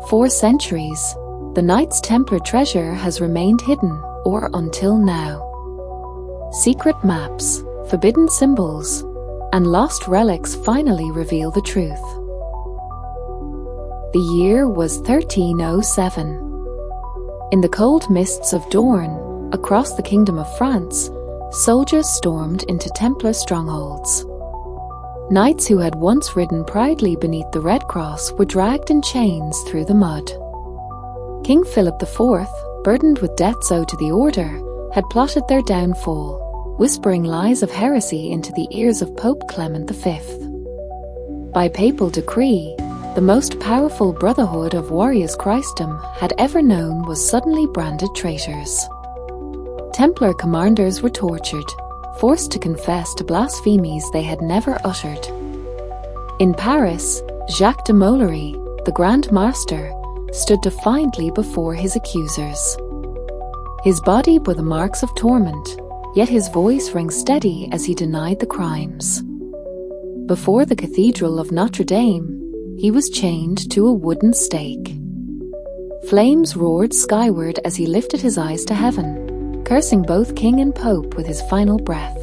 For centuries, the Knights Templar treasure has remained hidden, or until now. Secret maps, forbidden symbols, and lost relics finally reveal the truth. The year was 1307. In the cold mists of dawn, across the Kingdom of France, soldiers stormed into Templar strongholds. Knights who had once ridden proudly beneath the Red Cross were dragged in chains through the mud. King Philip IV, burdened with debts owed to the order, had plotted their downfall, whispering lies of heresy into the ears of Pope Clement V. By papal decree, the most powerful brotherhood of warriors Christendom had ever known was suddenly branded traitors. Templar commanders were tortured, forced to confess to blasphemies they had never uttered. In Paris, Jacques de Molay, the Grand Master, stood defiantly before his accusers. His body bore the marks of torment, yet his voice rang steady as he denied the crimes. Before the Cathedral of Notre Dame, he was chained to a wooden stake. Flames roared skyward as he lifted his eyes to heaven, cursing both king and pope with his final breath.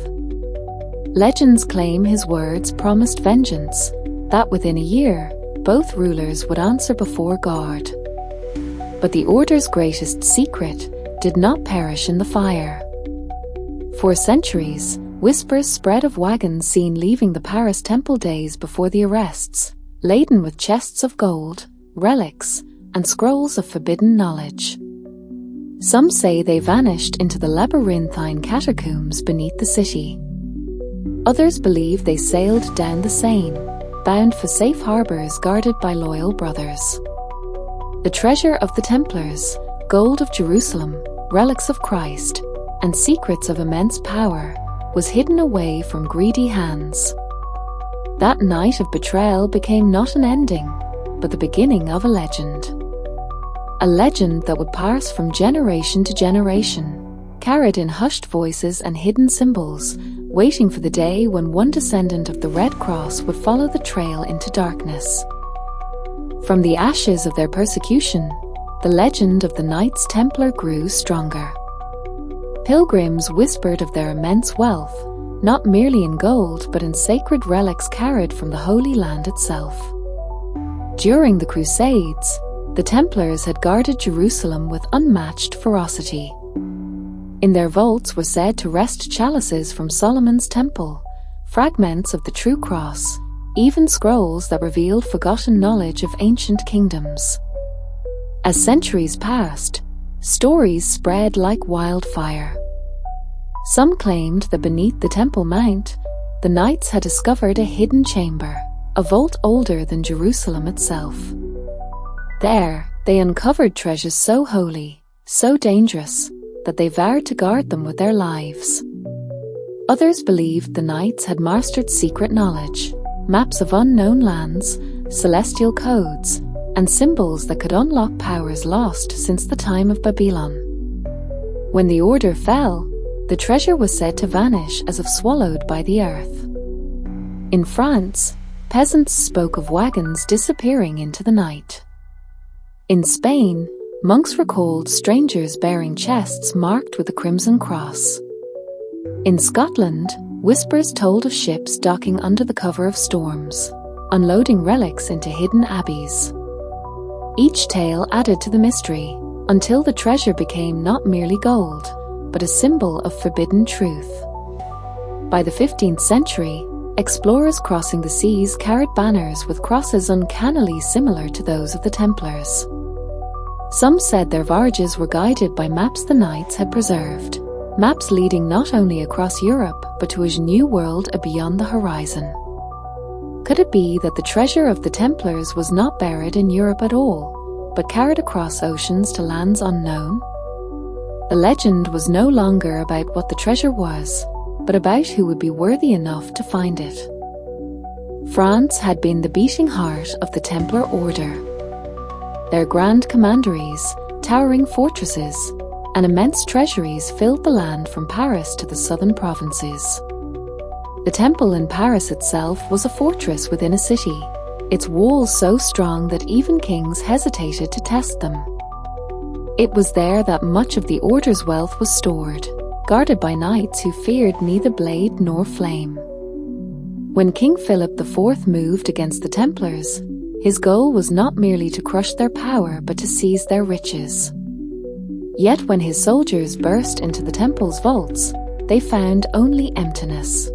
Legends claim his words promised vengeance, that within a year, both rulers would answer before God. But the order's greatest secret did not perish in the fire. For centuries, whispers spread of wagons seen leaving the Paris temple days before the arrests, laden with chests of gold, relics, and scrolls of forbidden knowledge. Some say they vanished into the labyrinthine catacombs beneath the city. Others believe they sailed down the Seine, bound for safe harbors guarded by loyal brothers. The treasure of the Templars, gold of Jerusalem, relics of Christ, and secrets of immense power, was hidden away from greedy hands. That night of betrayal became not an ending, but the beginning of a legend. A legend that would pass from generation to generation, carried in hushed voices and hidden symbols, waiting for the day when one descendant of the Red Cross would follow the trail into darkness. From the ashes of their persecution, the legend of the Knights Templar grew stronger. Pilgrims whispered of their immense wealth, not merely in gold but in sacred relics carried from the Holy Land itself. During the Crusades, the Templars had guarded Jerusalem with unmatched ferocity. In their vaults were said to rest chalices from Solomon's temple, fragments of the true cross, even scrolls that revealed forgotten knowledge of ancient kingdoms. As centuries passed, stories spread like wildfire. Some claimed that beneath the Temple Mount, the Knights had discovered a hidden chamber, a vault older than Jerusalem itself. There, they uncovered treasures so holy, so dangerous, that they vowed to guard them with their lives. Others believed the Knights had mastered secret knowledge, maps of unknown lands, celestial codes, and symbols that could unlock powers lost since the time of Babylon. When the order fell, the treasure was said to vanish as if swallowed by the earth. In France, peasants spoke of wagons disappearing into the night. In Spain, monks recalled strangers bearing chests marked with the Crimson Cross. In Scotland, whispers told of ships docking under the cover of storms, unloading relics into hidden abbeys. Each tale added to the mystery, until the treasure became not merely gold, but a symbol of forbidden truth. By the 15th century, explorers crossing the seas carried banners with crosses uncannily similar to those of the Templars. Some said their voyages were guided by maps the Knights had preserved, maps leading not only across Europe but to a new world beyond the horizon. Could it be that the treasure of the Templars was not buried in Europe at all, but carried across oceans to lands unknown? The legend was no longer about what the treasure was, but about who would be worthy enough to find it. France had been the beating heart of the Templar Order. Their grand commanderies, towering fortresses, and immense treasuries filled the land from Paris to the southern provinces. The temple in Paris itself was a fortress within a city, its walls so strong that even kings hesitated to test them. It was there that much of the order's wealth was stored, guarded by knights who feared neither blade nor flame. When King Philip IV moved against the Templars, his goal was not merely to crush their power but to seize their riches. Yet when his soldiers burst into the temple's vaults, they found only emptiness.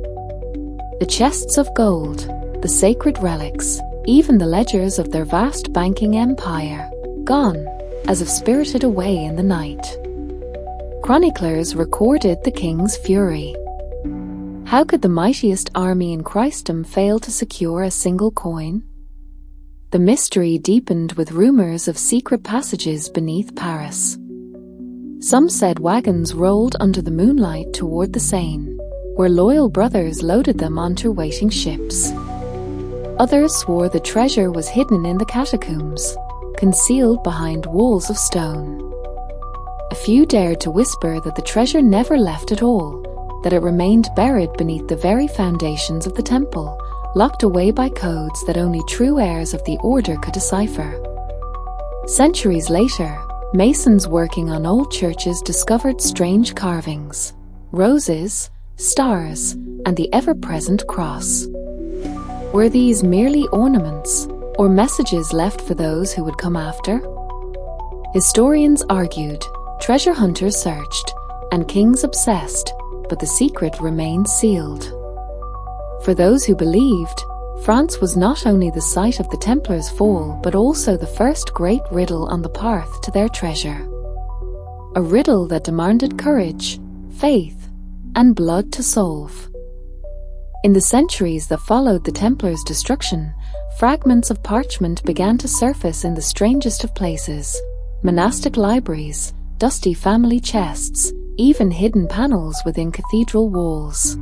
The chests of gold, the sacred relics, even the ledgers of their vast banking empire, gone, as if spirited away in the night. Chroniclers recorded the king's fury. How could the mightiest army in Christendom fail to secure a single coin? The mystery deepened with rumors of secret passages beneath Paris. Some said wagons rolled under the moonlight toward the Seine, where loyal brothers loaded them onto waiting ships. Others swore the treasure was hidden in the catacombs, concealed behind walls of stone. A few dared to whisper that the treasure never left at all, that it remained buried beneath the very foundations of the temple, locked away by codes that only true heirs of the order could decipher. Centuries later, masons working on old churches discovered strange carvings, roses, stars, and the ever-present cross. Were these merely ornaments, or messages left for those who would come after? Historians argued, treasure hunters searched, and kings obsessed, but the secret remained sealed. For those who believed, France was not only the site of the Templars' fall but also the first great riddle on the path to their treasure. A riddle that demanded courage, faith, and blood to solve. In the centuries that followed the Templars' destruction, fragments of parchment began to surface in the strangest of places: monastic libraries, dusty family chests, even hidden panels within cathedral walls.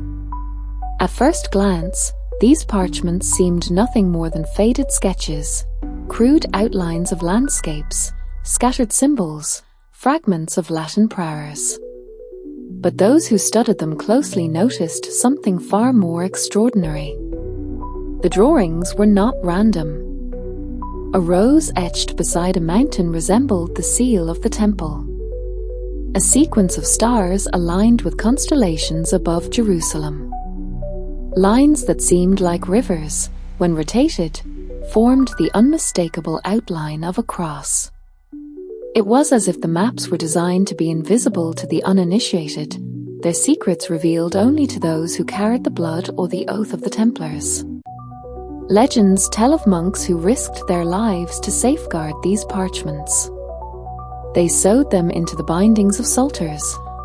At first glance, these parchments seemed nothing more than faded sketches, crude outlines of landscapes, scattered symbols, fragments of Latin prayers. But those who studied them closely noticed something far more extraordinary. The drawings were not random. A rose etched beside a mountain resembled the seal of the temple. A sequence of stars aligned with constellations above Jerusalem. Lines that seemed like rivers, when rotated, formed the unmistakable outline of a cross. It was as if the maps were designed to be invisible to the uninitiated, their secrets revealed only to those who carried the blood or the oath of the Templars. Legends tell of monks who risked their lives to safeguard these parchments. They sewed them into the bindings of psalters,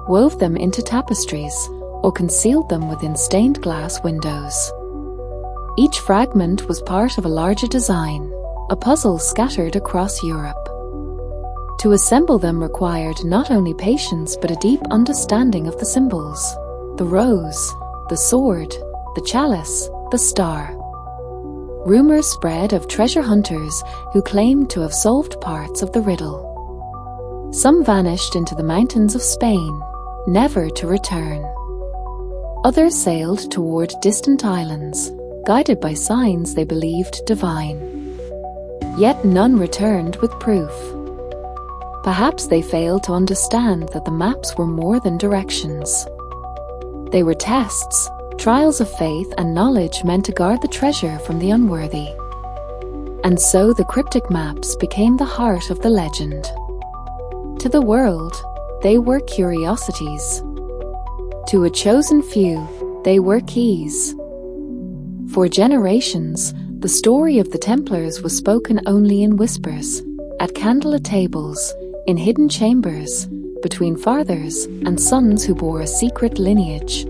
wove them into tapestries, or concealed them within stained glass windows. Each fragment was part of a larger design, a puzzle scattered across Europe. To assemble them required not only patience but a deep understanding of the symbols: the rose, the sword, the chalice, the star. Rumors spread of treasure hunters who claimed to have solved parts of the riddle. Some vanished into the mountains of Spain, never to return. Others sailed toward distant islands, guided by signs they believed divine. Yet none returned with proof. Perhaps they failed to understand that the maps were more than directions. They were tests, trials of faith and knowledge meant to guard the treasure from the unworthy. And so the cryptic maps became the heart of the legend. To the world, they were curiosities. To a chosen few, they were keys. For generations, the story of the Templars was spoken only in whispers, at candlelit tables, in hidden chambers, between fathers and sons who bore a secret lineage.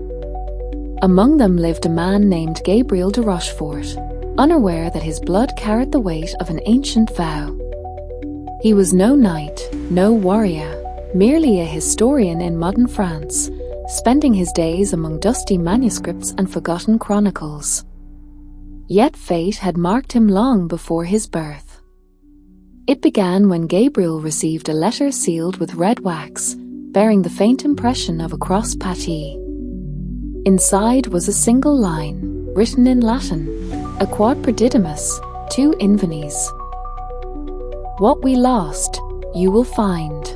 Among them lived a man named Gabriel de Rochefort, unaware that his blood carried the weight of an ancient vow. He was no knight, no warrior, merely a historian in modern France, spending his days among dusty manuscripts and forgotten chronicles. Yet fate had marked him long before his birth. It began when Gabriel received a letter sealed with red wax, bearing the faint impression of a cross patty. Inside was a single line, written in Latin, a quadrididymus, 2 Invenies. What we lost, you will find.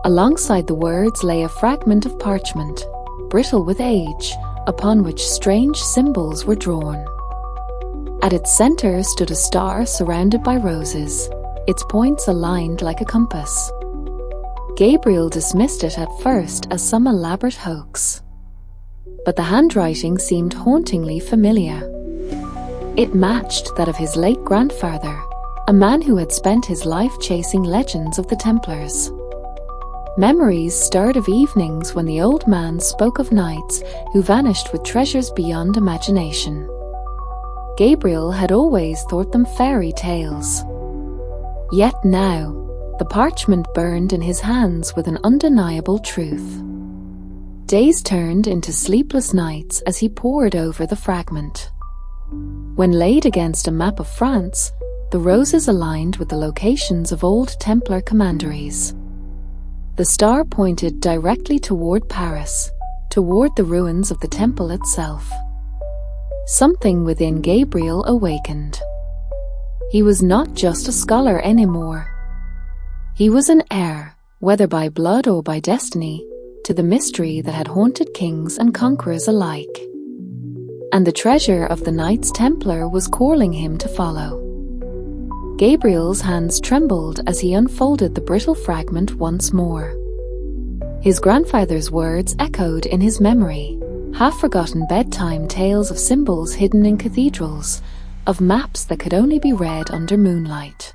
Alongside the words lay a fragment of parchment, brittle with age, upon which strange symbols were drawn. At its center stood a star surrounded by roses, its points aligned like a compass. Gabriel dismissed it at first as some elaborate hoax. But the handwriting seemed hauntingly familiar. It matched that of his late grandfather, a man who had spent his life chasing legends of the Templars. Memories stirred of evenings when the old man spoke of knights who vanished with treasures beyond imagination. Gabriel had always thought them fairy tales. Yet now, the parchment burned in his hands with an undeniable truth. Days turned into sleepless nights as he pored over the fragment. When laid against a map of France, the roses aligned with the locations of old Templar commanderies. The star pointed directly toward Paris, toward the ruins of the temple itself. Something within Gabriel awakened. He was not just a scholar anymore. He was an heir, whether by blood or by destiny, to the mystery that had haunted kings and conquerors alike. And the treasure of the Knights Templar was calling him to follow. Gabriel's hands trembled as he unfolded the brittle fragment once more. His grandfather's words echoed in his memory, half-forgotten bedtime tales of symbols hidden in cathedrals, of maps that could only be read under moonlight.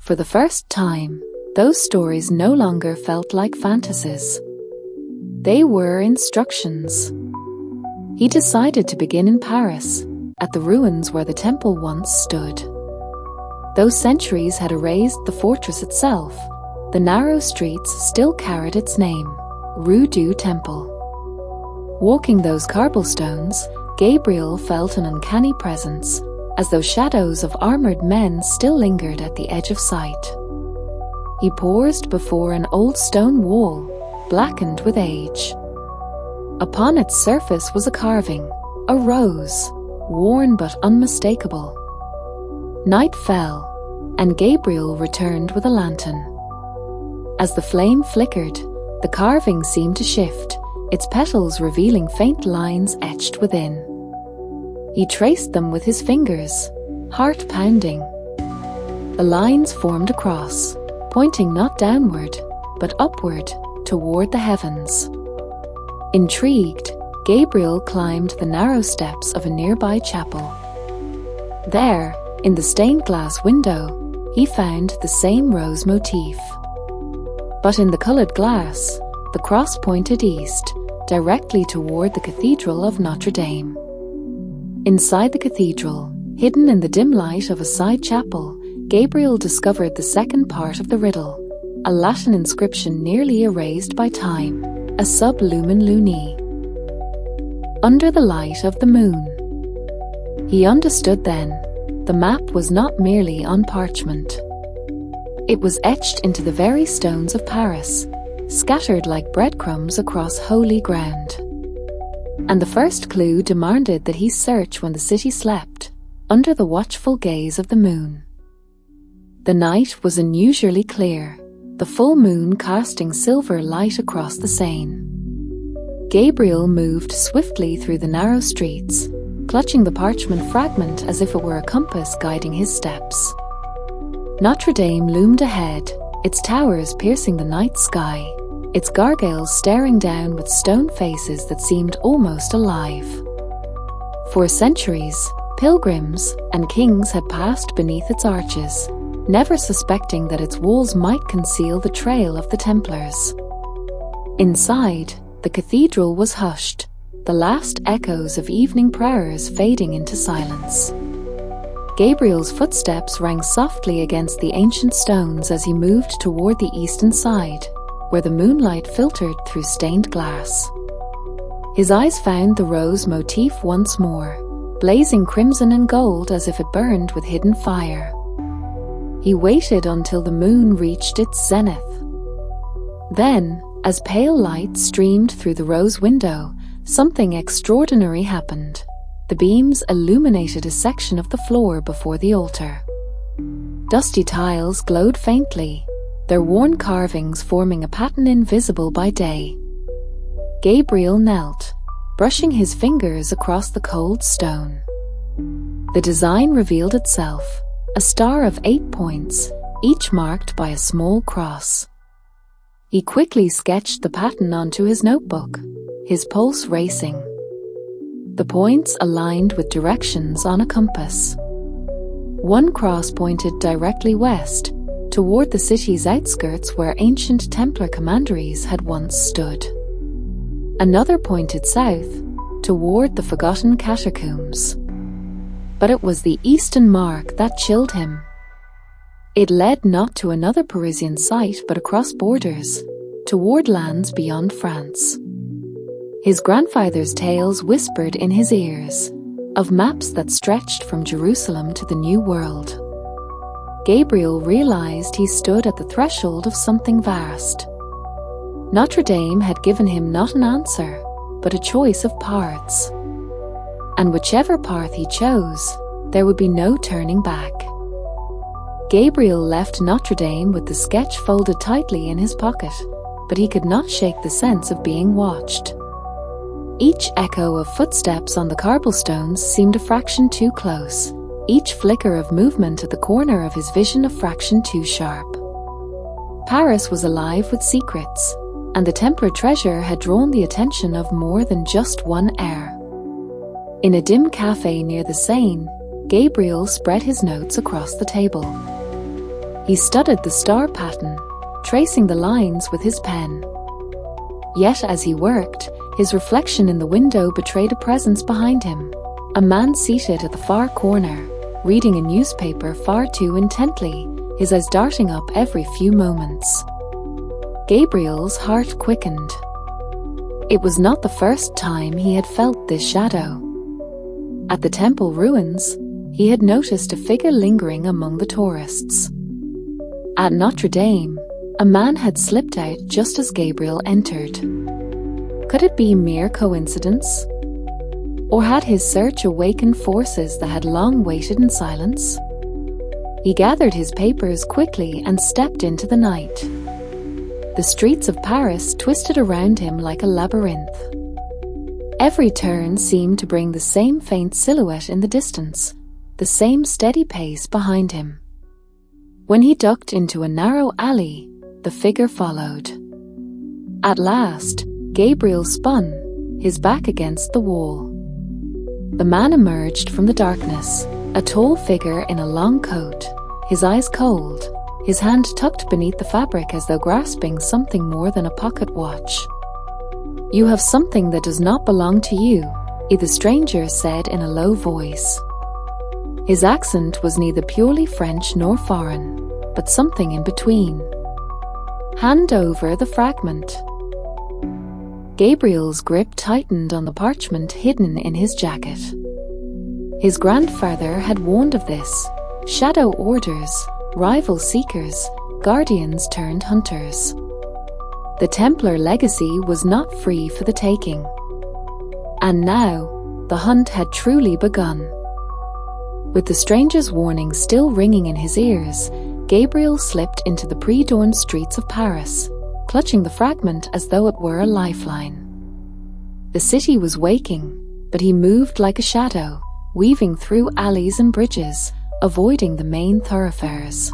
For the first time, those stories no longer felt like fantasies. They were instructions. He decided to begin in Paris, at the ruins where the temple once stood. Though centuries had erased the fortress itself, the narrow streets still carried its name, Rue du Temple. Walking those cobblestones, Gabriel felt an uncanny presence, as though shadows of armored men still lingered at the edge of sight. He paused before an old stone wall, blackened with age. Upon its surface was a carving, a rose, worn but unmistakable. Night fell, and Gabriel returned with a lantern. As the flame flickered, the carving seemed to shift, its petals revealing faint lines etched within. He traced them with his fingers, heart pounding. The lines formed a cross, pointing not downward, but upward, toward the heavens. Intrigued, Gabriel climbed the narrow steps of a nearby chapel. There, in the stained glass window, he found the same rose motif. But in the colored glass, the cross pointed east, directly toward the Cathedral of Notre Dame. Inside the cathedral, hidden in the dim light of a side chapel, Gabriel discovered the second part of the riddle, a Latin inscription nearly erased by time, a sub lumen luni. Under the light of the moon. He understood then, the map was not merely on parchment. It was etched into the very stones of Paris, scattered like breadcrumbs across holy ground. And the first clue demanded that he search when the city slept, under the watchful gaze of the moon. The night was unusually clear, the full moon casting silver light across the Seine. Gabriel moved swiftly through the narrow streets, clutching the parchment fragment as if it were a compass guiding his steps. Notre Dame loomed ahead, its towers piercing the night sky, its gargoyles staring down with stone faces that seemed almost alive. For centuries, pilgrims and kings had passed beneath its arches, never suspecting that its walls might conceal the trail of the Templars. Inside, the cathedral was hushed, the last echoes of evening prayers fading into silence. Gabriel's footsteps rang softly against the ancient stones as he moved toward the eastern side, where the moonlight filtered through stained glass. His eyes found the rose motif once more, blazing crimson and gold as if it burned with hidden fire. He waited until the moon reached its zenith. Then, as pale light streamed through the rose window, something extraordinary happened. The beams illuminated a section of the floor before the altar. Dusty tiles glowed faintly, their worn carvings forming a pattern invisible by day. Gabriel knelt, brushing his fingers across the cold stone. The design revealed itself, a star of 8 points, each marked by a small cross. He quickly sketched the pattern onto his notebook, his pulse racing. The points aligned with directions on a compass. One cross pointed directly west, toward the city's outskirts where ancient Templar commanderies had once stood. Another pointed south, toward the forgotten catacombs. But it was the eastern mark that chilled him. It led not to another Parisian site but across borders, toward lands beyond France. His grandfather's tales whispered in his ears, of maps that stretched from Jerusalem to the New World. Gabriel realized he stood at the threshold of something vast. Notre Dame had given him not an answer, but a choice of paths. And whichever path he chose, there would be no turning back. Gabriel left Notre Dame with the sketch folded tightly in his pocket, but he could not shake the sense of being watched. Each echo of footsteps on the cobblestones seemed a fraction too close, each flicker of movement at the corner of his vision a fraction too sharp. Paris was alive with secrets, and the Templar treasure had drawn the attention of more than just one heir. In a dim cafe near the Seine, Gabriel spread his notes across the table. He studied the star pattern, tracing the lines with his pen. Yet as he worked, his reflection in the window betrayed a presence behind him, a man seated at the far corner, reading a newspaper far too intently, his eyes darting up every few moments. Gabriel's heart quickened. It was not the first time he had felt this shadow. At the temple ruins, he had noticed a figure lingering among the tourists. At Notre Dame, a man had slipped out just as Gabriel entered. Could it be mere coincidence? Or had his search awakened forces that had long waited in silence? He gathered his papers quickly and stepped into the night. The streets of Paris twisted around him like a labyrinth. Every turn seemed to bring the same faint silhouette in the distance, the same steady pace behind him. When he ducked into a narrow alley, the figure followed. At last, Gabriel spun, his back against the wall. The man emerged from the darkness, a tall figure in a long coat, his eyes cold, his hand tucked beneath the fabric as though grasping something more than a pocket watch. "You have something that does not belong to you," the stranger said in a low voice. His accent was neither purely French nor foreign, but something in between. "Hand over the fragment." Gabriel's grip tightened on the parchment hidden in his jacket. His grandfather had warned of this: shadow orders, rival seekers, guardians turned hunters. The Templar legacy was not free for the taking. And now, the hunt had truly begun. With the stranger's warning still ringing in his ears, Gabriel slipped into the pre-dawn streets of Paris, clutching the fragment as though it were a lifeline. The city was waking, but he moved like a shadow, weaving through alleys and bridges, avoiding the main thoroughfares.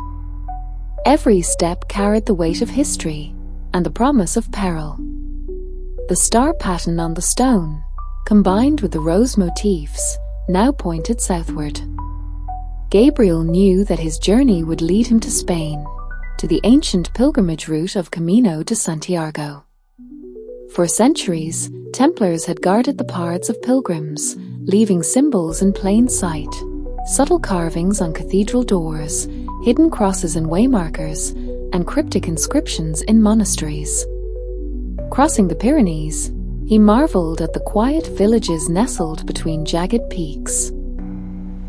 Every step carried the weight of history and the promise of peril. The star pattern on the stone, combined with the rose motifs, now pointed southward. Gabriel knew that his journey would lead him to Spain, to the ancient pilgrimage route of Camino de Santiago. For centuries, Templars had guarded the paths of pilgrims, leaving symbols in plain sight, subtle carvings on cathedral doors, hidden crosses and waymarkers, and cryptic inscriptions in monasteries. Crossing the Pyrenees, he marveled at the quiet villages nestled between jagged peaks.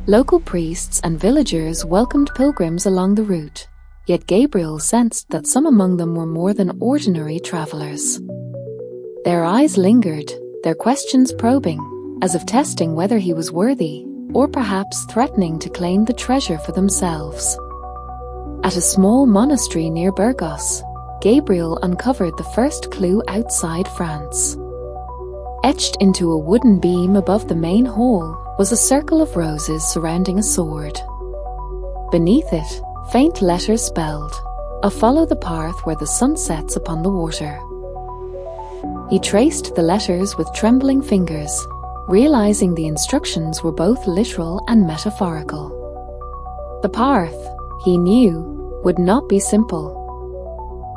Local priests and villagers welcomed pilgrims along the route, yet Gabriel sensed that some among them were more than ordinary travelers. Their eyes lingered, their questions probing, as if testing whether he was worthy, or perhaps threatening to claim the treasure for themselves. At a small monastery near Burgos, Gabriel uncovered the first clue outside France. Etched into a wooden beam above the main hall was a circle of roses surrounding a sword. Beneath it, faint letters spelled, "Follow the path where the sun sets upon the water." He traced the letters with trembling fingers, realizing the instructions were both literal and metaphorical. The path, he knew, would not be simple.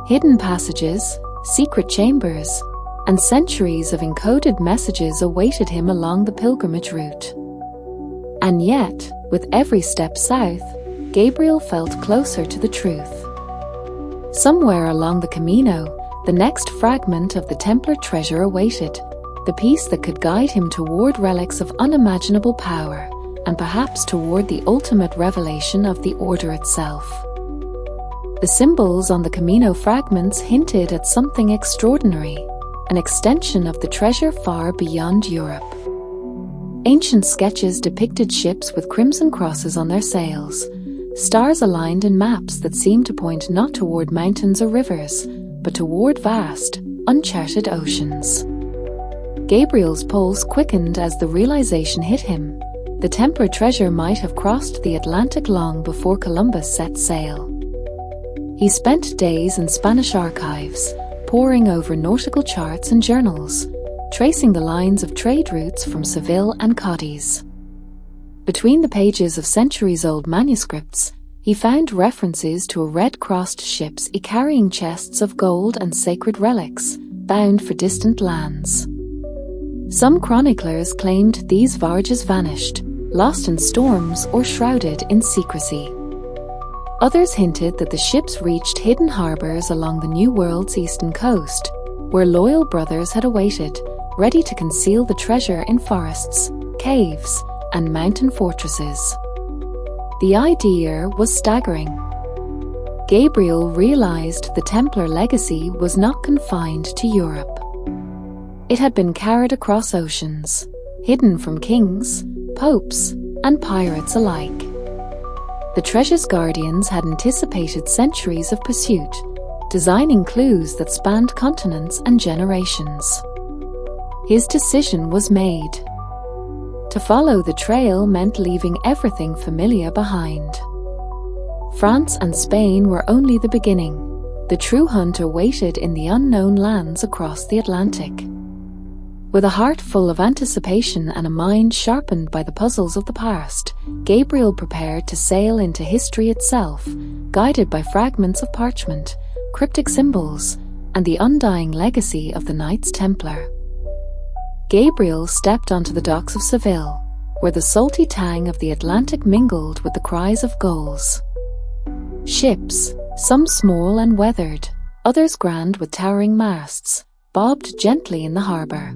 Hidden passages, secret chambers, and centuries of encoded messages awaited him along the pilgrimage route. And yet, with every step south, Gabriel felt closer to the truth. Somewhere along the Camino, the next fragment of the Templar treasure awaited, the piece that could guide him toward relics of unimaginable power, and perhaps toward the ultimate revelation of the Order itself. The symbols on the Camino fragments hinted at something extraordinary, an extension of the treasure far beyond Europe. Ancient sketches depicted ships with crimson crosses on their sails, stars aligned in maps that seemed to point not toward mountains or rivers, but toward vast, uncharted oceans. Gabriel's pulse quickened as the realization hit him. The Templar treasure might have crossed the Atlantic long before Columbus set sail. He spent days in Spanish archives, poring over nautical charts and journals, tracing the lines of trade routes from Seville and Cadiz. Between the pages of centuries-old manuscripts, he found references to a red-crossed ships carrying chests of gold and sacred relics, bound for distant lands. Some chroniclers claimed these voyages vanished, lost in storms or shrouded in secrecy. Others hinted that the ships reached hidden harbors along the New World's eastern coast, where loyal brothers had awaited, ready to conceal the treasure in forests, caves, and mountain fortresses. The idea was staggering. Gabriel realized the Templar legacy was not confined to Europe. It had been carried across oceans, hidden from kings, popes, and pirates alike. The treasure's guardians had anticipated centuries of pursuit, designing clues that spanned continents and generations. His decision was made. To follow the trail meant leaving everything familiar behind. France and Spain were only the beginning. The true hunt awaited in the unknown lands across the Atlantic. With a heart full of anticipation and a mind sharpened by the puzzles of the past, Gabriel prepared to sail into history itself, guided by fragments of parchment, cryptic symbols, and the undying legacy of the Knights Templar. Gabriel stepped onto the docks of Seville, where the salty tang of the Atlantic mingled with the cries of gulls. Ships, some small and weathered, others grand with towering masts, bobbed gently in the harbour.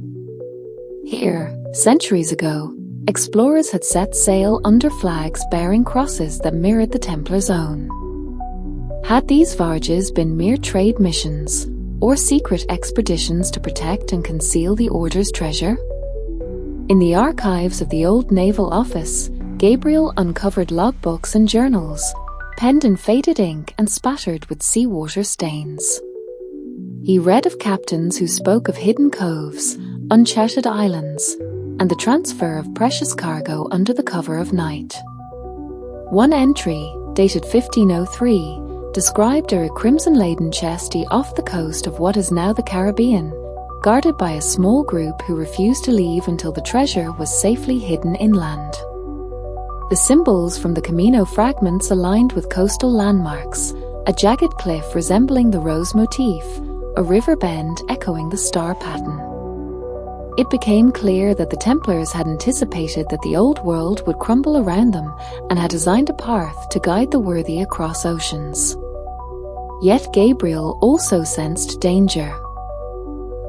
Here, centuries ago, explorers had set sail under flags bearing crosses that mirrored the Templars' own. Had these voyages been mere trade missions, or secret expeditions to protect and conceal the Order's treasure? In the archives of the old naval office, Gabriel uncovered logbooks and journals, penned in faded ink and spattered with seawater stains. He read of captains who spoke of hidden coves, uncharted islands, and the transfer of precious cargo under the cover of night. One entry, dated 1503, described a crimson-laden chest off the coast of what is now the Caribbean, guarded by a small group who refused to leave until the treasure was safely hidden inland. The symbols from the Camino fragments aligned with coastal landmarks, a jagged cliff resembling the rose motif, a river bend echoing the star pattern. It became clear that the Templars had anticipated that the old world would crumble around them and had designed a path to guide the worthy across oceans. Yet Gabriel also sensed danger.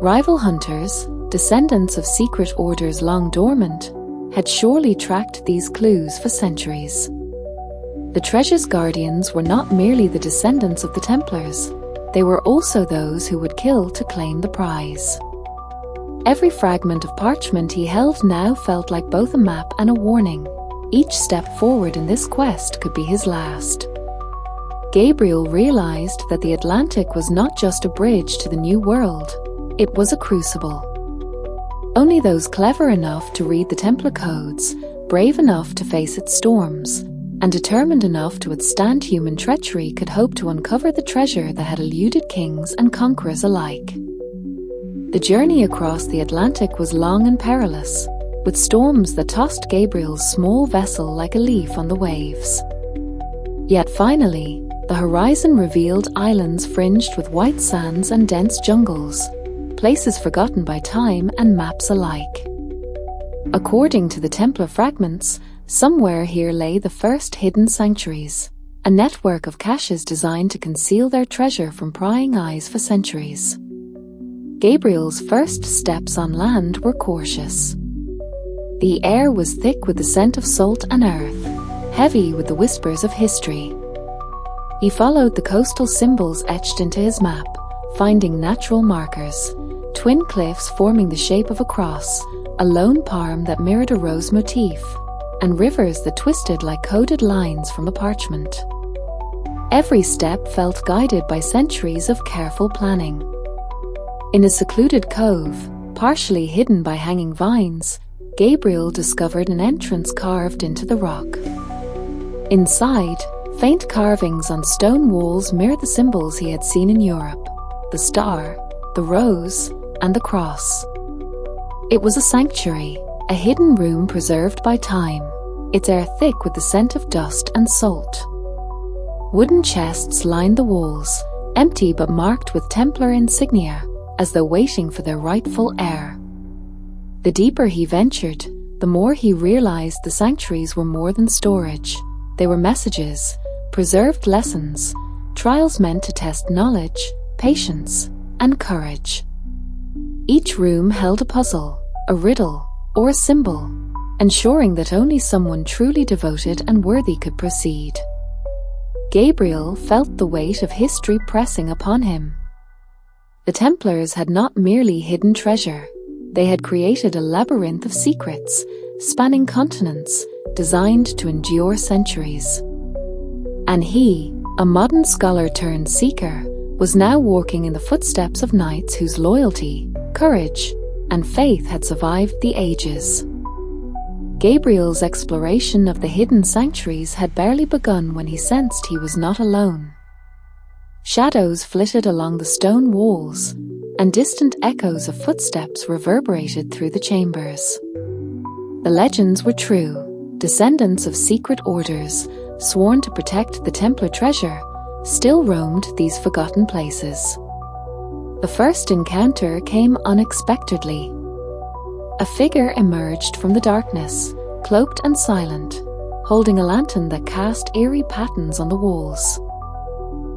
Rival hunters, descendants of secret orders long dormant, had surely tracked these clues for centuries. The treasure's guardians were not merely the descendants of the Templars, they were also those who would kill to claim the prize. Every fragment of parchment he held now felt like both a map and a warning. Each step forward in this quest could be his last. Gabriel realized that the Atlantic was not just a bridge to the new world, it was a crucible. Only those clever enough to read the Templar codes, brave enough to face its storms, and determined enough to withstand human treachery could hope to uncover the treasure that had eluded kings and conquerors alike. The journey across the Atlantic was long and perilous, with storms that tossed Gabriel's small vessel like a leaf on the waves. Yet finally, the horizon revealed islands fringed with white sands and dense jungles, places forgotten by time and maps alike. According to the Templar fragments, somewhere here lay the first hidden sanctuaries, a network of caches designed to conceal their treasure from prying eyes for centuries. Gabriel's first steps on land were cautious. The air was thick with the scent of salt and earth, heavy with the whispers of history. He followed the coastal symbols etched into his map, finding natural markers, twin cliffs forming the shape of a cross, a lone palm that mirrored a rose motif, and rivers that twisted like coded lines from a parchment. Every step felt guided by centuries of careful planning. In a secluded cove, partially hidden by hanging vines, Gabriel discovered an entrance carved into the rock. Inside, faint carvings on stone walls mirrored the symbols he had seen in Europe: the star, the rose, and the cross. It was a sanctuary, a hidden room preserved by time, its air thick with the scent of dust and salt. Wooden chests lined the walls, empty but marked with Templar insignia, as though waiting for their rightful heir. The deeper he ventured, the more he realized the sanctuaries were more than storage. They were messages, preserved lessons, trials meant to test knowledge, patience, and courage. Each room held a puzzle, a riddle, or a symbol, ensuring that only someone truly devoted and worthy could proceed. Gabriel felt the weight of history pressing upon him. The Templars had not merely hidden treasure, they had created a labyrinth of secrets, spanning continents, designed to endure centuries. And he, a modern scholar turned seeker, was now walking in the footsteps of knights whose loyalty, courage, and faith had survived the ages. Gabriel's exploration of the hidden sanctuaries had barely begun when he sensed he was not alone. Shadows flitted along the stone walls, and distant echoes of footsteps reverberated through the chambers. The legends were true. Descendants of secret orders, sworn to protect the Templar treasure, still roamed these forgotten places. The first encounter came unexpectedly. A figure emerged from the darkness, cloaked and silent, holding a lantern that cast eerie patterns on the walls.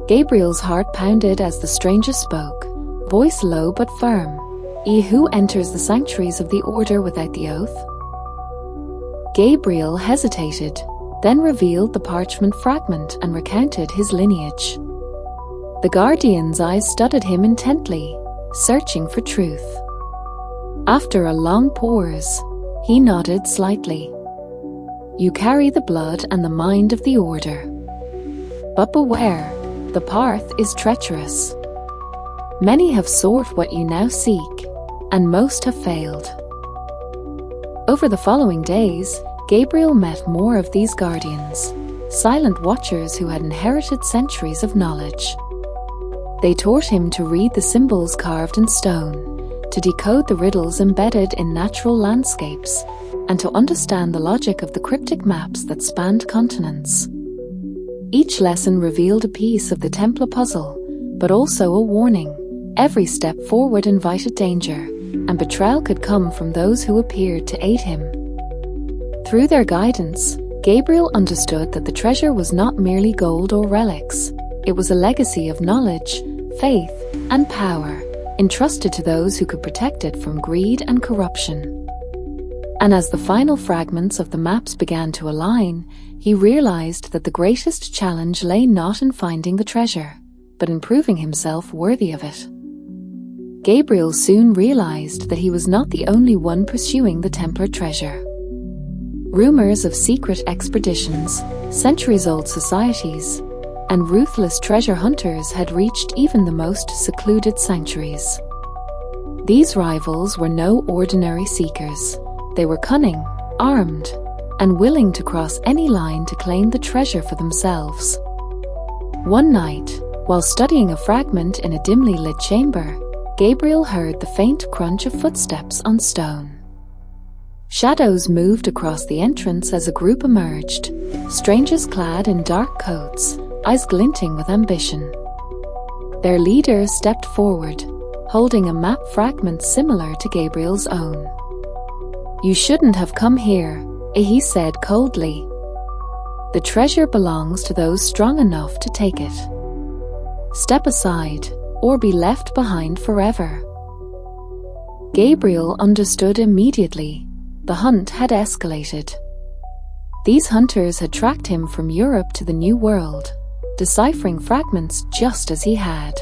Gabriel's heart pounded as the stranger spoke, voice low but firm. Who enters the sanctuaries of the Order without the oath? Gabriel hesitated, then revealed the parchment fragment and recounted his lineage. The Guardian's eyes studied him intently, searching for truth. After a long pause, he nodded slightly. You carry the blood and the mind of the Order. But beware, the path is treacherous. Many have sought what you now seek, and most have failed. Over the following days, Gabriel met more of these guardians, silent watchers who had inherited centuries of knowledge. They taught him to read the symbols carved in stone, to decode the riddles embedded in natural landscapes, and to understand the logic of the cryptic maps that spanned continents. Each lesson revealed a piece of the Templar puzzle, but also a warning. Every step forward invited danger, and betrayal could come from those who appeared to aid him. Through their guidance, Gabriel understood that the treasure was not merely gold or relics. It was a legacy of knowledge, faith, and power, entrusted to those who could protect it from greed and corruption. And as the final fragments of the maps began to align, he realized that the greatest challenge lay not in finding the treasure, but in proving himself worthy of it. Gabriel soon realized that he was not the only one pursuing the Templar treasure. Rumors of secret expeditions, centuries-old societies, and ruthless treasure hunters had reached even the most secluded sanctuaries. These rivals were no ordinary seekers. They were cunning, armed, and willing to cross any line to claim the treasure for themselves. One night, while studying a fragment in a dimly lit chamber, Gabriel heard the faint crunch of footsteps on stone. Shadows moved across the entrance as a group emerged, strangers clad in dark coats, eyes glinting with ambition. Their leader stepped forward, holding a map fragment similar to Gabriel's own. "You shouldn't have come here," he said coldly. "The treasure belongs to those strong enough to take it. Step aside, or be left behind forever." Gabriel understood immediately. The hunt had escalated. These hunters had tracked him from Europe to the New World, deciphering fragments just as he had.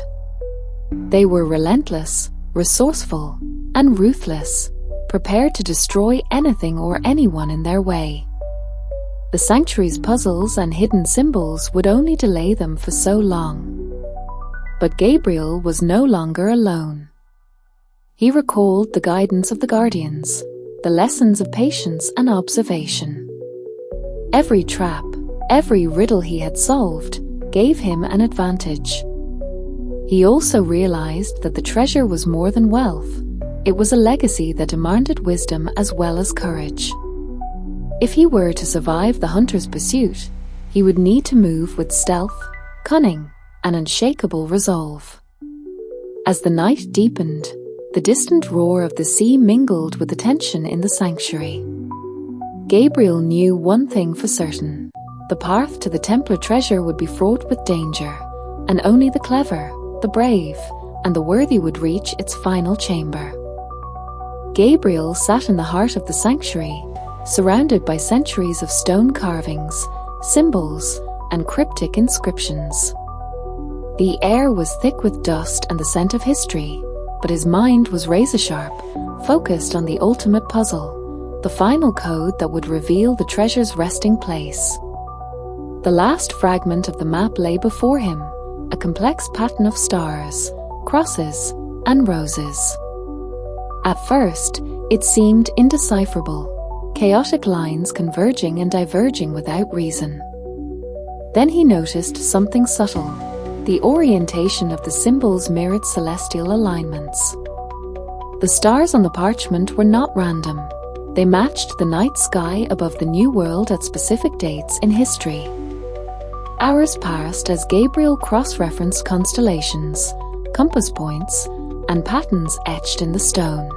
They were relentless, resourceful, and ruthless, prepared to destroy anything or anyone in their way. The Sanctuaries' puzzles and hidden symbols would only delay them for so long. But Gabriel was no longer alone. He recalled the guidance of the Guardians, the lessons of patience and observation. Every trap, every riddle he had solved, gave him an advantage. He also realized that the treasure was more than wealth. It was a legacy that demanded wisdom as well as courage. If he were to survive the hunter's pursuit, he would need to move with stealth, cunning, and unshakable resolve. As the night deepened, the distant roar of the sea mingled with the tension in the sanctuary. Gabriel knew one thing for certain: the path to the Templar treasure would be fraught with danger, and only the clever, the brave, and the worthy would reach its final chamber. Gabriel sat in the heart of the sanctuary, surrounded by centuries of stone carvings, symbols, and cryptic inscriptions. The air was thick with dust and the scent of history, but his mind was razor-sharp, focused on the ultimate puzzle, the final code that would reveal the treasure's resting place. The last fragment of the map lay before him, a complex pattern of stars, crosses, and roses. At first, it seemed indecipherable, chaotic lines converging and diverging without reason. Then he noticed something subtle. The orientation of the symbols mirrored celestial alignments. The stars on the parchment were not random. They matched the night sky above the New World at specific dates in history. Hours passed as Gabriel cross-referenced constellations, compass points, and patterns etched in the stone.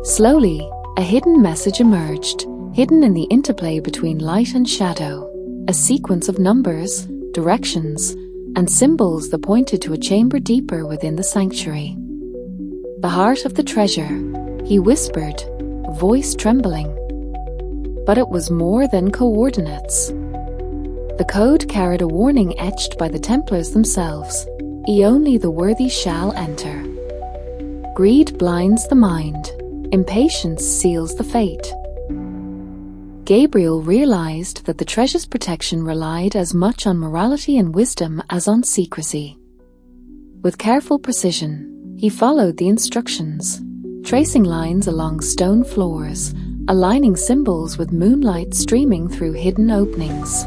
Slowly, a hidden message emerged, hidden in the interplay between light and shadow, a sequence of numbers, directions, and symbols that pointed to a chamber deeper within the sanctuary. "The heart of the treasure," he whispered, voice trembling. But it was more than coordinates. The code carried a warning etched by the Templars themselves: only the worthy shall enter. Greed blinds the mind, impatience seals the fate. Gabriel realized that the treasure's protection relied as much on morality and wisdom as on secrecy. With careful precision, he followed the instructions, tracing lines along stone floors, aligning symbols with moonlight streaming through hidden openings.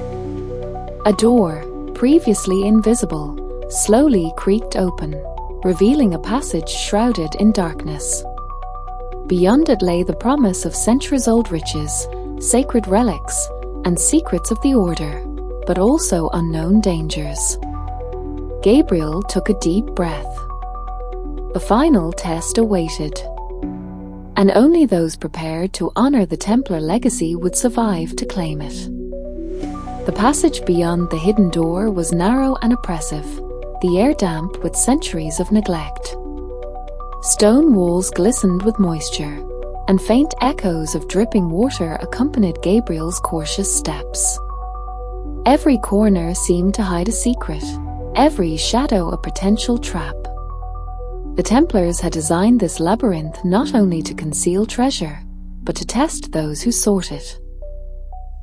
A door, previously invisible, slowly creaked open, revealing a passage shrouded in darkness. Beyond it lay the promise of centuries-old riches, sacred relics, and secrets of the Order, but also unknown dangers. Gabriel took a deep breath. The final test awaited, and only those prepared to honor the Templar legacy would survive to claim it. The passage beyond the hidden door was narrow and oppressive, the air damp with centuries of neglect. Stone walls glistened with moisture, and faint echoes of dripping water accompanied Gabriel's cautious steps. Every corner seemed to hide a secret, every shadow a potential trap. The Templars had designed this labyrinth not only to conceal treasure, but to test those who sought it.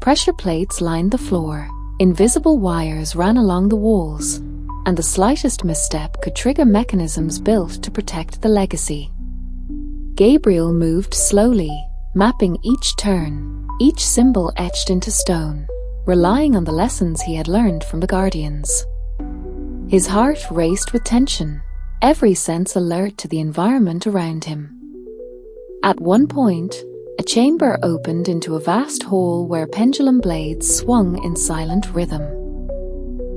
Pressure plates lined the floor, invisible wires ran along the walls, and the slightest misstep could trigger mechanisms built to protect the legacy. Gabriel moved slowly, mapping each turn, each symbol etched into stone, relying on the lessons he had learned from the Guardians. His heart raced with tension, every sense alert to the environment around him. At one point, a chamber opened into a vast hall where pendulum blades swung in silent rhythm.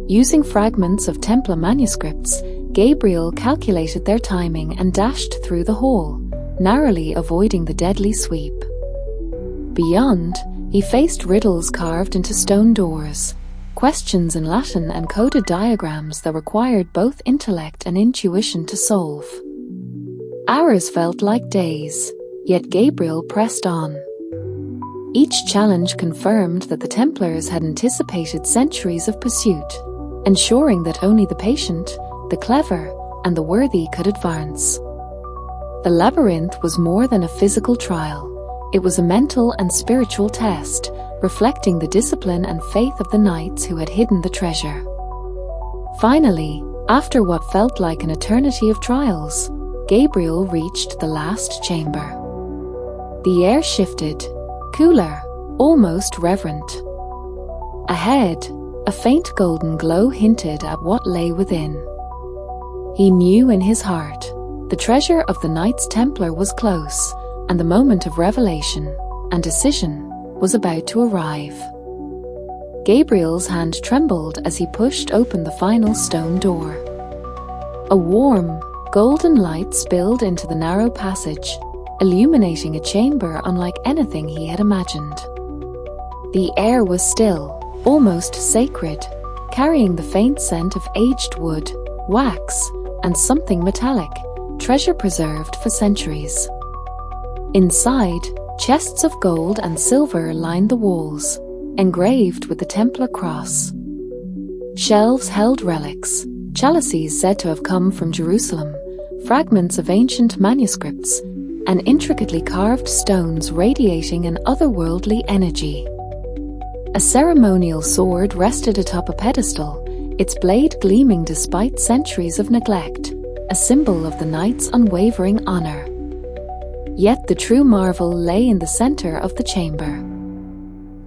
Using fragments of Templar manuscripts, Gabriel calculated their timing and dashed through the hall, narrowly avoiding the deadly sweep. Beyond, he faced riddles carved into stone doors, questions in Latin and coded diagrams that required both intellect and intuition to solve. Hours felt like days, yet Gabriel pressed on. Each challenge confirmed that the Templars had anticipated centuries of pursuit, ensuring that only the patient, the clever, and the worthy could advance. The labyrinth was more than a physical trial. It was a mental and spiritual test, reflecting the discipline and faith of the knights who had hidden the treasure. Finally, after what felt like an eternity of trials, Gabriel reached the last chamber. The air shifted, cooler, almost reverent. Ahead, a faint golden glow hinted at what lay within. He knew in his heart, the treasure of the Knights Templar was close, and the moment of revelation and decision was about to arrive. Gabriel's hand trembled as he pushed open the final stone door. A warm, golden light spilled into the narrow passage, illuminating a chamber unlike anything he had imagined. The air was still, almost sacred, carrying the faint scent of aged wood, wax, and something metallic, treasure preserved for centuries. Inside, chests of gold and silver lined the walls, engraved with the Templar cross. Shelves held relics, chalices said to have come from Jerusalem, fragments of ancient manuscripts, and intricately carved stones radiating an otherworldly energy. A ceremonial sword rested atop a pedestal, its blade gleaming despite centuries of neglect, a symbol of the knight's unwavering honor. Yet the true marvel lay in the center of the chamber.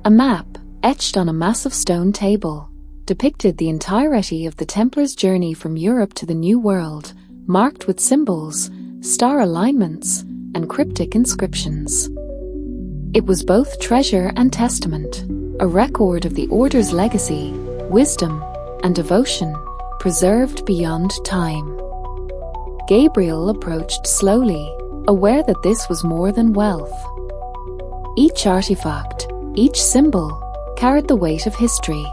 A map, etched on a massive stone table, depicted the entirety of the Templars' journey from Europe to the New World, marked with symbols, star alignments, and cryptic inscriptions. It was both treasure and testament, a record of the Order's legacy, wisdom, and devotion, preserved beyond time. Gabriel approached slowly, aware that this was more than wealth. Each artifact, each symbol, carried the weight of history.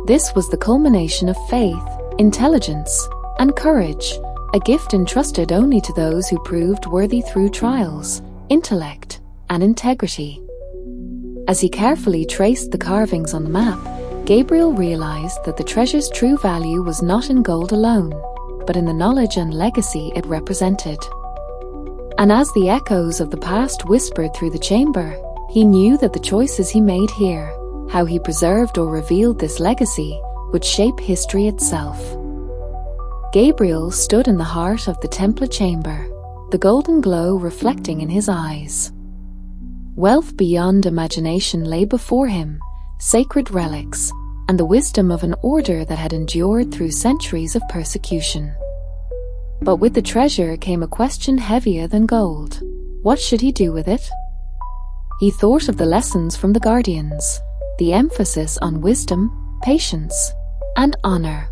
This was the culmination of faith, intelligence, and courage, a gift entrusted only to those who proved worthy through trials, intellect, and integrity. As he carefully traced the carvings on the map, Gabriel realized that the treasure's true value was not in gold alone, but in the knowledge and legacy it represented. And as the echoes of the past whispered through the chamber, he knew that the choices he made here, how he preserved or revealed this legacy, would shape history itself. Gabriel stood in the heart of the Templar chamber, the golden glow reflecting in his eyes. Wealth beyond imagination lay before him, sacred relics, and the wisdom of an order that had endured through centuries of persecution. But with the treasure came a question heavier than gold. What should he do with it? He thought of the lessons from the Guardians, the emphasis on wisdom, patience, and honor.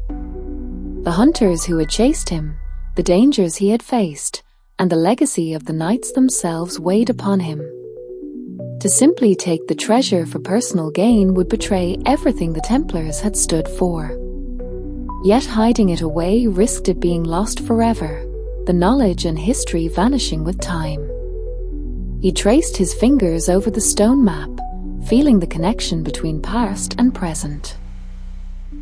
The hunters who had chased him, the dangers he had faced, and the legacy of the knights themselves weighed upon him. To simply take the treasure for personal gain would betray everything the Templars had stood for. Yet hiding it away risked it being lost forever, the knowledge and history vanishing with time. He traced his fingers over the stone map, feeling the connection between past and present.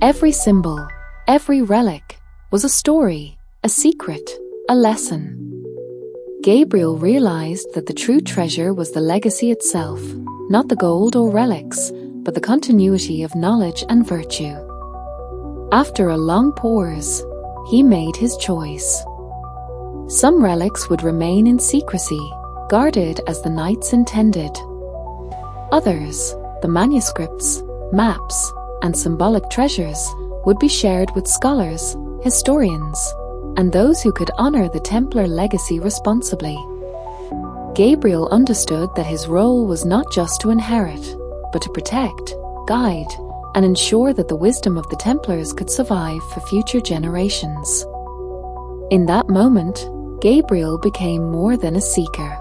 Every symbol, every relic, was a story, a secret, a lesson. Gabriel realized that the true treasure was the legacy itself, not the gold or relics, but the continuity of knowledge and virtue. After a long pause, he made his choice. Some relics would remain in secrecy, guarded as the knights intended. Others, the manuscripts, maps, and symbolic treasures, would be shared with scholars, historians, and those who could honor the Templar legacy responsibly. Gabriel understood that his role was not just to inherit, but to protect, guide, and ensure that the wisdom of the Templars could survive for future generations. In that moment, Gabriel became more than a seeker.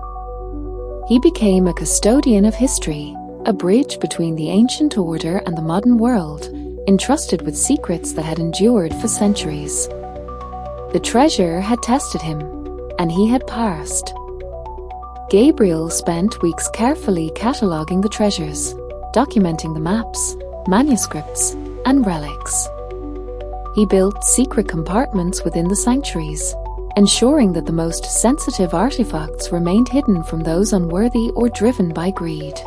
He became a custodian of history, a bridge between the ancient order and the modern world, entrusted with secrets that had endured for centuries. The treasure had tested him, and he had passed. Gabriel spent weeks carefully cataloging the treasures, documenting the maps, manuscripts, and relics. He built secret compartments within the sanctuaries, ensuring that the most sensitive artifacts remained hidden from those unworthy or driven by greed.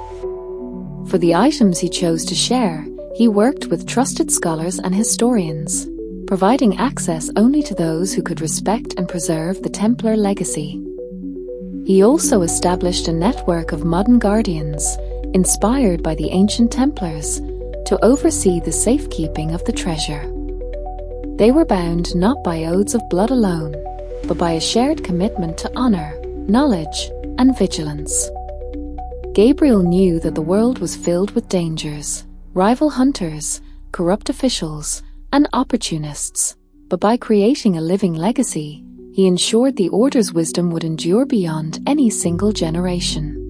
For the items he chose to share, he worked with trusted scholars and historians, providing access only to those who could respect and preserve the Templar legacy. He also established a network of modern guardians, inspired by the ancient Templars, to oversee the safekeeping of the treasure. They were bound not by oaths of blood alone, but by a shared commitment to honor, knowledge, and vigilance. Gabriel knew that the world was filled with dangers, rival hunters, corrupt officials, and opportunists, but by creating a living legacy, he ensured the Order's wisdom would endure beyond any single generation.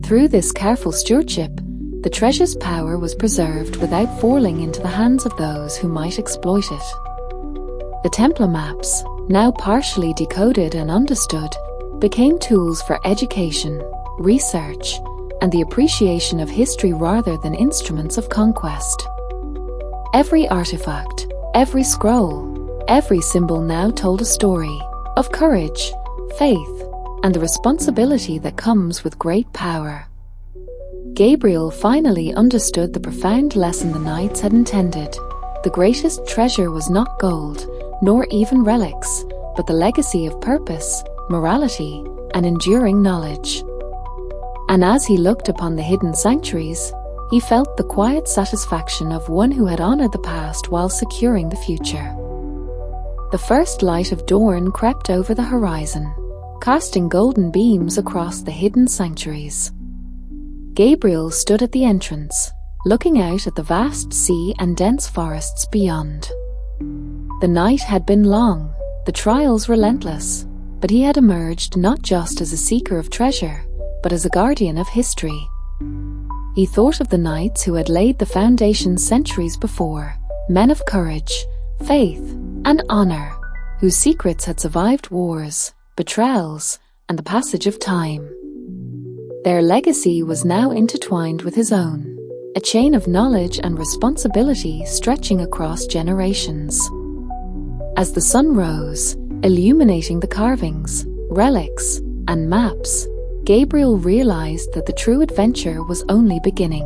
Through this careful stewardship, the treasure's power was preserved without falling into the hands of those who might exploit it. The Templar maps, now partially decoded and understood, became tools for education, research, and the appreciation of history rather than instruments of conquest. Every artifact, every scroll, every symbol now told a story of courage, faith, and the responsibility that comes with great power. Gabriel finally understood the profound lesson the knights had intended. The greatest treasure was not gold, nor even relics, but the legacy of purpose, morality, and enduring knowledge. And as he looked upon the hidden sanctuaries, he felt the quiet satisfaction of one who had honored the past while securing the future. The first light of dawn crept over the horizon, casting golden beams across the hidden sanctuaries. Gabriel stood at the entrance, looking out at the vast sea and dense forests beyond. The night had been long, the trials relentless, but he had emerged not just as a seeker of treasure, but as a guardian of history. He thought of the knights who had laid the foundation centuries before, men of courage, faith, and honor, whose secrets had survived wars, betrayals, and the passage of time. Their legacy was now intertwined with his own, a chain of knowledge and responsibility stretching across generations. As the sun rose, illuminating the carvings, relics, and maps, Gabriel realized that the true adventure was only beginning.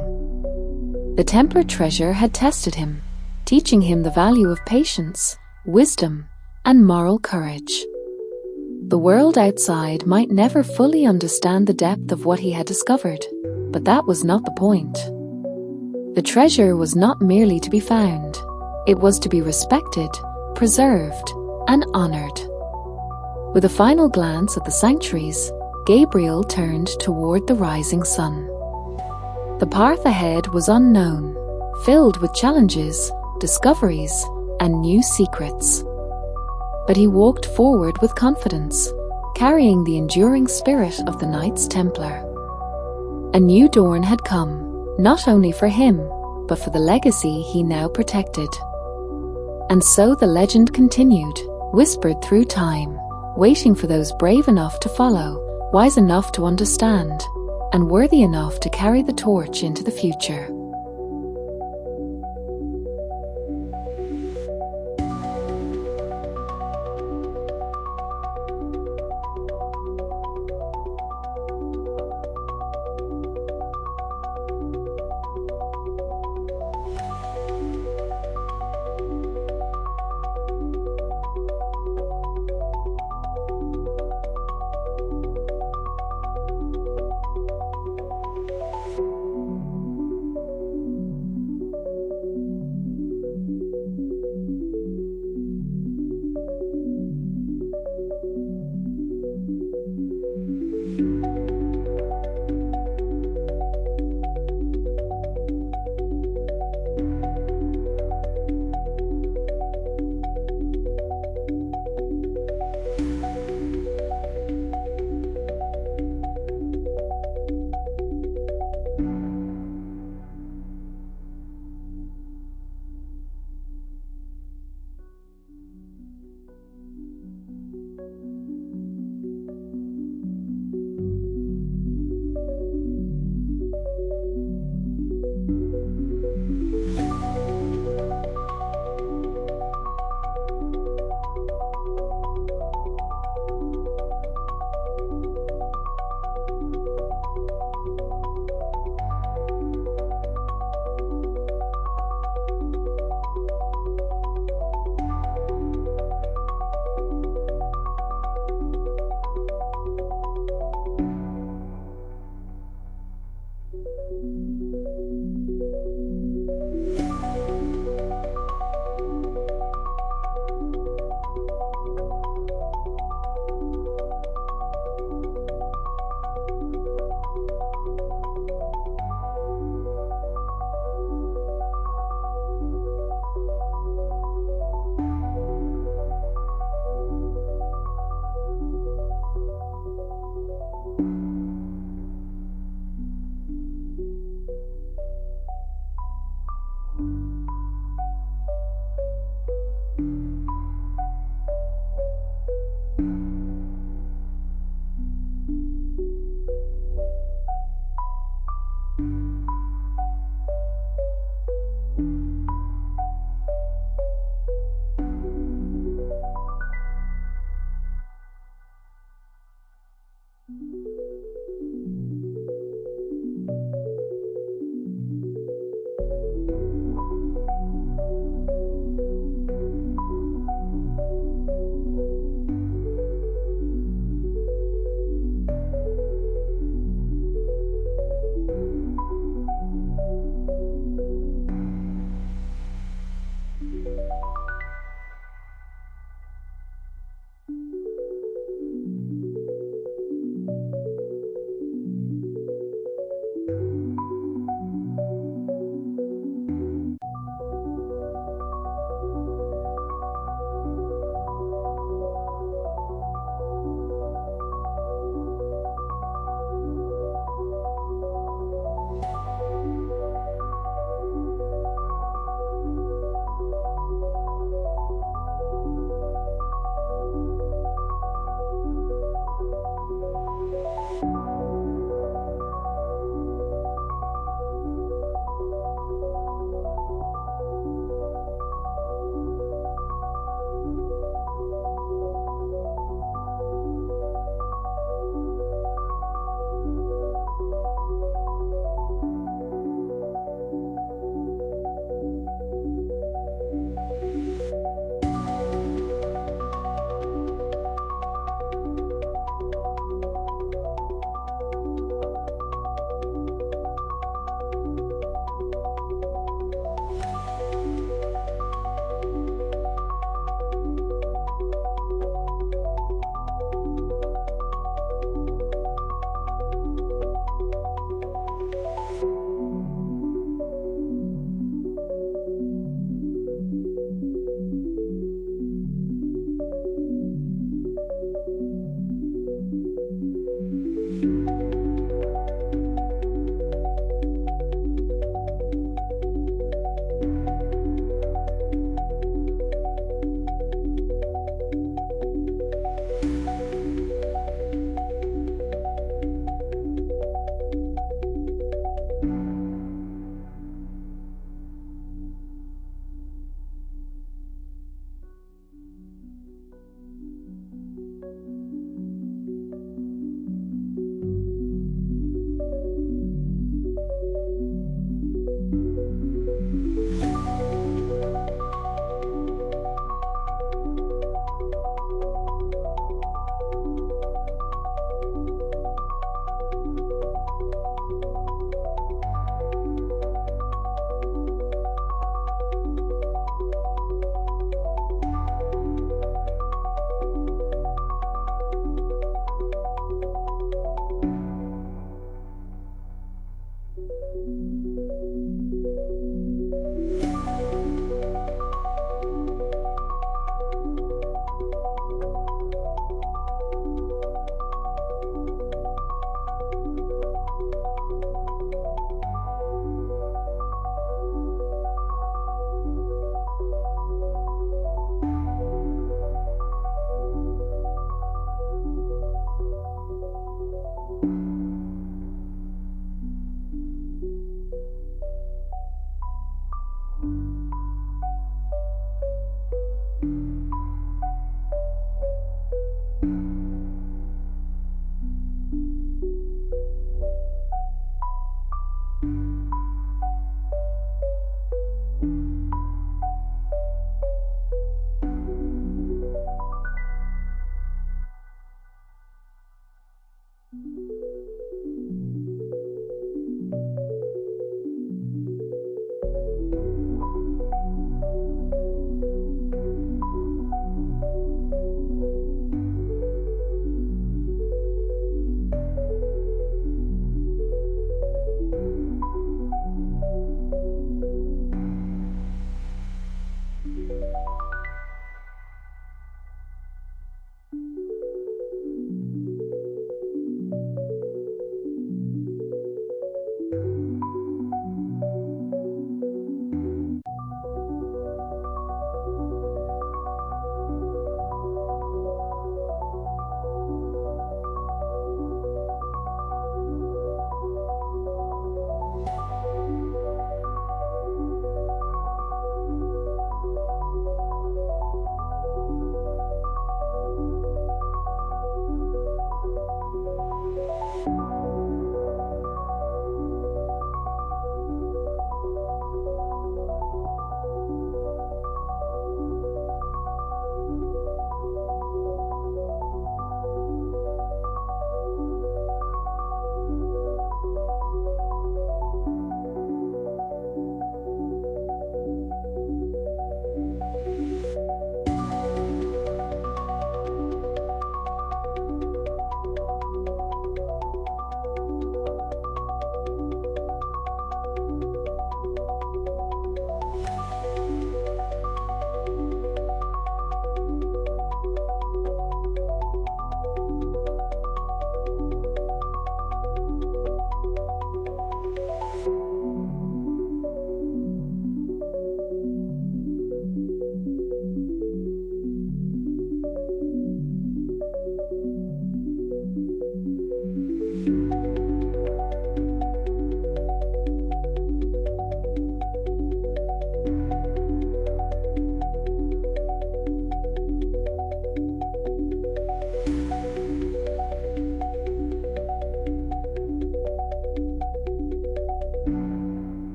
The Templar treasure had tested him, teaching him the value of patience, wisdom, and moral courage. The world outside might never fully understand the depth of what he had discovered, but that was not the point. The treasure was not merely to be found, it was to be respected, preserved, and honored. With a final glance at the sanctuaries, Gabriel turned toward the rising sun. The path ahead was unknown, filled with challenges, discoveries, and new secrets. But he walked forward with confidence, carrying the enduring spirit of the Knights Templar. A new dawn had come, not only for him, but for the legacy he now protected. And so the legend continued, whispered through time, waiting for those brave enough to follow, wise enough to understand, and worthy enough to carry the torch into the future.